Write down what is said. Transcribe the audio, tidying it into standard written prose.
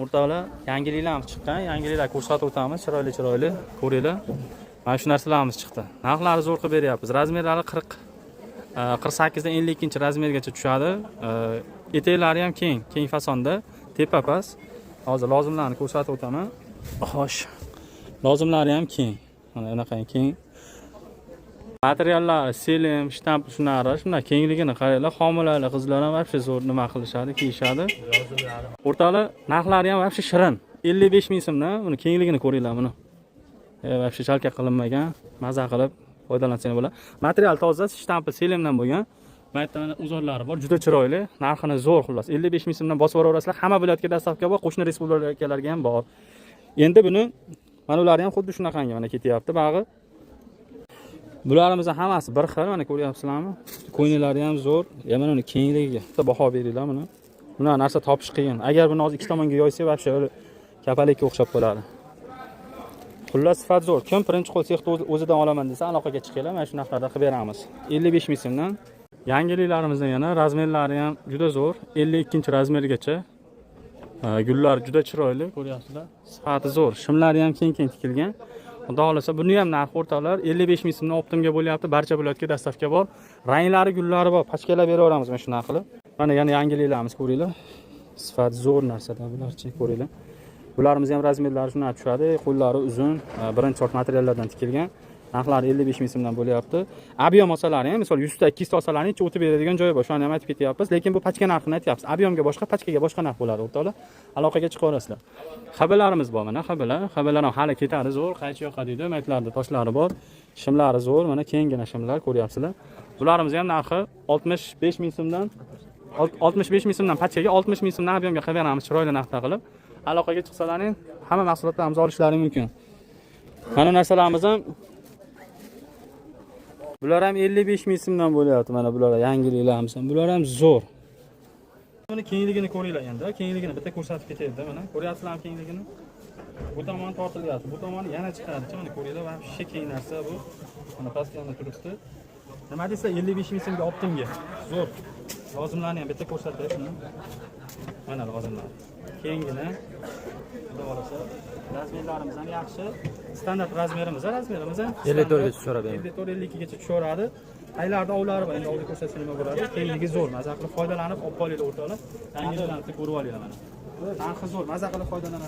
O'rtoqlar, yangiliklarimiz chiqqan. Yangiliklar ko'rsatib o'tamiz. Chiroyli ko'ringlar. Mana shu narsalarimiz chiqdi. Narxlari zo'r qilib beryapmiz. Razmerlari 48 dan 52-razmergacha tushadi. Etaklari ham keng fasonda, tepa past. Hozir lozimlarni ko'rsatib o'taman. Xo'sh. Lozimlari ham keng. Mana bunaqa keng. Materiallar, selim, shtamp shunday kengligini qaranglar. Homilalar, qizlar ham вообще zo'r nima qilishadi, kiyishadi. O'rtoqlar, narxlari ham вообще shirin. 55 ming so'mdan. Buni kengligini ko'ringlar buni. Вообще chalka qilinmagan, maza qilib foydalansangiz bo'ladi. Material toza, shtampi selimdan bo'lgan. Maytani uzorlari bor, juda chiroyli. Narxini zo'r xullas. 55 ming so'mdan bosib yuborasizlar. Hamma viloyatga dastavka bor, qo'shni respublikalarga ham bor. Endi buni mana ular ham xuddi shunaqangi mana ketyapti, bag'i. Bularimiz hammasi bir xil, mana ko'ryapsizlarmi? Ko'yinlari ham zo'r. Mana uni kengligiga baho beringlar buni. Bunaqa narsa topish qiyin. Agar buni hozir ikki tomonga yoysak, вообще kapalikka o'xshab qoladi. Xullas sifat zo'r. Kim birinchi qo'l sexni o'zidan olaman desa, aloqaga chiqinglar, mana shu narxlarda qilib beramiz. 55 ming so'mdan. Yangiliklarimizdan yana razmerlari ham juda zo'r. 52-razmergacha. Gullar juda chiroyli, ko'ryapsizlar. Sifati zo'r. Shimlari ham keng tikilgan. Xudo xolasa buni ham narxi o'rtoqlar 55 ming so'mdan optimga bo'lyapti. Barcha viloyatga dastavka bor. Ranglari, gullari bor. Pachkalab beraveramiz mana shunaqa qilib. Mana yana yangiliklarimiz ko'ringlar. Sifat zo'r narsalar bularchi ko'ringlar. Bularimiz ham razmerlari shunday tushadi. Qo'llari uzun, birinchi sort materiallardan tikilgan. Narxlari 55 ming so'mdan bo'lyapti. Ob'yom olsalari ham, misol 100 ta 200 ta olsalarni ichi o'tib beradigan joyi bor. Shuni ham aytib ketyapmiz, lekin bu pachka narxini aytyapmiz. Ob'yomga boshqa, pachkaga boshqa narx bo'ladi, o'rtoqlar. Aloqaga chiqa olasizlar. Xabarlarimiz bor mana, xabarlar ham hali ketadi zo'r, qaychi yoqa deydi. Maytlarda toshlari bor. Shimlari zo'r, mana kenggina shimlar ko'ryapsizlar. Bularimiz ham narxi 65 ming so'mdan 65 ming so'mdan pachkaga 60 ming so'mdan ob'yomga qilib beramiz, chiroyli narxda qilib. Aloqaga chiqsalaring, hamma mahsulotlarimizni olishlari mumkin. Mana narsalarimiz ham bular ham 55 ming so'mdan bo'lyapti. Mana bular yangiliklarimiz ham. Bular ham zo'r. Buni kengligini ko'ringlar endi. Kengligini bitta ko'rsatib ketaydi mana. Ko'ryapsizlarmi kengligini? Bu tomon tortilyapti. Bu tomon yana chiqadi. Mana ko'ringlar, vobshe keng narsa bu. Mana pastda turibdi. Nima deysa 55 ming so'mga optimga. Zo'r. Lozimlarni ham bitta ko'rsatib shuni. Mana lozimlar. Kengina. Xudo xolasa, razmerlarimiz ham yaxshi. Standart razmerimiz ham 54 gacha tushiradi. 54-52 gacha tushiradi. Aylarda ovlari bor, endi oldi ko'rsatsa nima bo'ladi? Kengligi zo'r, maza qilib foydalanib olib qolinglar o'rtoqlar. Yangiliklarni ko'rib olinglar mana. Narxi zo'r, maza qilib foydalanasiz.